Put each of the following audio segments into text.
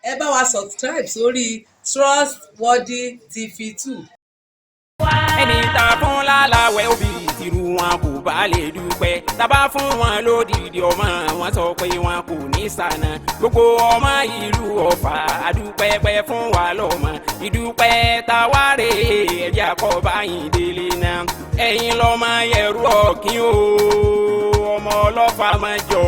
ẹ bá wa subscribe sórí Trustworthy TV2. ẹni tá a fún láláwẹ̀ òbí tìrú wọn kò bá lè dúpẹ́ tábà fún wọn lódìdí ọmọ wọn sọ pé wọn kò ní sànà gbogbo ọmọ ìlú Ọ̀fà àdúpẹ́pẹ́ fún wa lọ́mọ ìdúpẹ́ táwárè ẹ̀jẹ̀ àkọ́báyìn délé náà ẹ̀yin lọ́mọ yẹ̀rù ọ̀kín o ọmọ Ọlọ́fà máa jọ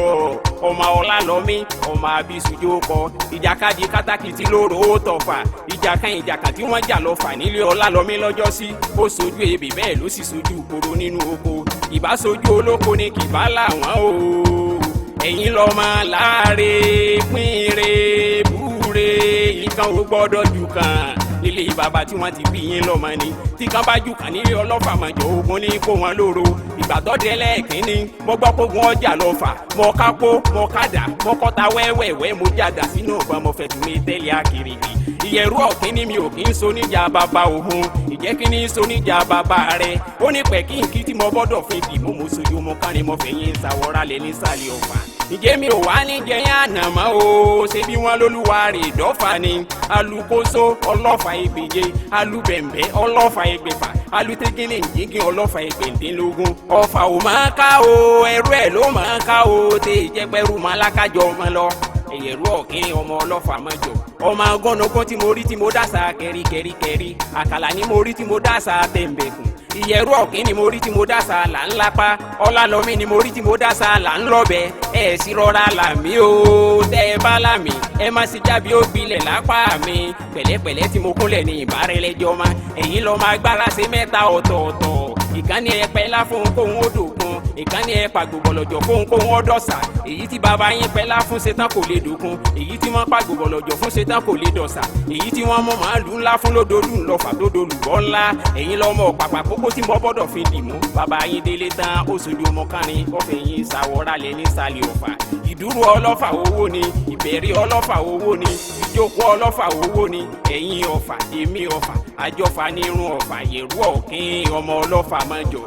ọmọ Ọlálọ́mí ọmọ Abisujo kọ ìjàkadì kátàkìtì lóró tọ̀fà ìjàkan tí wọ́n jà lọ́fà nílé Ọlálọ́mí lọ́jọ́ sí ó sojú ebè bẹ́ẹ̀ ló sì sojú koro nínú oko ìbá sojú olóko ni kìbá làwọn o ẹ̀yin lọ́mọ láre pínre búre ìkan ò gbọ́dọ̀ jù kan nílé bàbá tí wọ́n ti bí yín lọ́mọ ni tí kan bá jù kàn nílé Ọlọ́fà mọ̀jọ ogun ní kó wọn lóró ìgbàdọ́dẹ lẹ́ẹ̀kínní mo gbọ́ kógun ọjà lọ́fà mo kápó mo kádà mo kọ́ta wẹ́wẹ́wẹ́ mo jáda sínú ọgbà mo fẹ̀tù mi tẹ́lẹ̀ akérèké ìyẹ̀rú ọ̀kínní mi ò kí ń so níjà bàbá òun ìjẹ́ kí ní so níjà bàbá rẹ̀ ó ní pẹ̀ kí n kí tí mo gbọ́dọ̀ fi dì mo sojú mo kárin mo fẹ̀yìn ṣàwọ́ra lẹ̀ nísàlẹ̀ Ọ̀fà ǹjẹ́ mi ò wá ní jẹyìn ànàmọ́ o ṣé bí wọ́n lólúwa rè dọ́fà ni alukoso Ọlọ́fà ìgbèje alubẹ̀m̀bẹ̀ Ọlọ́fà ìgbèfà alutẹ́gínlẹ̀ ìjígin Ọlọ́fà ìgbèǹdínlógún Ọ̀fà ò máa ká o ẹrú ẹ̀ ló máa ká o tẹ ìjẹ́pẹ́rù máa lákájọ ọmọ lọ ẹ̀yẹ̀rú ọ̀kín ọmọ Ọlọ́fà mọ́jọ ọmọ agọ́nogún tí mo rí tí mo dásà kẹ́ríkẹ́ríkẹ́rí àkàlà ni mo rí tí mo dásà tẹ̀m̀bẹ̀kùn ìyẹ̀rú ọ̀kín ni mo rí tí mo dásà là ń lápá Ọlálọ́mí ni mo rí tí mo dásà là ń lọ́bẹ ẹ̀ sì rọra làmí o tẹ́ ẹ bá làmí ẹ má sì jábí ó gbilẹ̀ lápá mi pẹ̀lẹ́pẹ̀lẹ́ tí mo kúnlẹ̀ ní ìbárẹ̀lẹ́jọ́ ma ẹ̀yin lọ́ọ́ máa gbára sí mẹ́ta ọ̀tọ̀ọ̀tọ̀ ìkànnì ẹ pẹ́lá fún kóhun ó dòkun ìkànnì ẹ pàgbọ́bọ̀lọ́jọ́ fún kóhun ó dọ̀sà èyí tí bàbá yín pẹ́lá fún ṣetán kò lè dòkun èyí tí wọ́n pàgbọ́bọ̀lọ́jọ́ fún ṣetán kò lè dọ̀sà èyí tí wọ́n mú màálù ńlá fún lódolú ńlọ́fà tó dolùbọ́ ńlá ẹ̀yin lọ́mọ pàpà kókó tí mo gbọ́dọ̀ fi dì mú bàbá yín délé tán ó sojú ọmọ kárin ọ̀fẹ́ yín ṣàwọ́ra lẹ̀ nísàlẹ̀ Ọ̀fà ìdúró Ọlọ́fà owó ni ìbẹ̀rẹ̀ Ọlọ́fà owó ni ìjókòó Ọlọ́fà owó ni ẹ̀yin Ọ̀fà èmi Ọ̀fà àjọfà nírun Ọ̀fà yẹ̀rú ọ̀kín ọmọ Ọlọ́fà mọ́jọ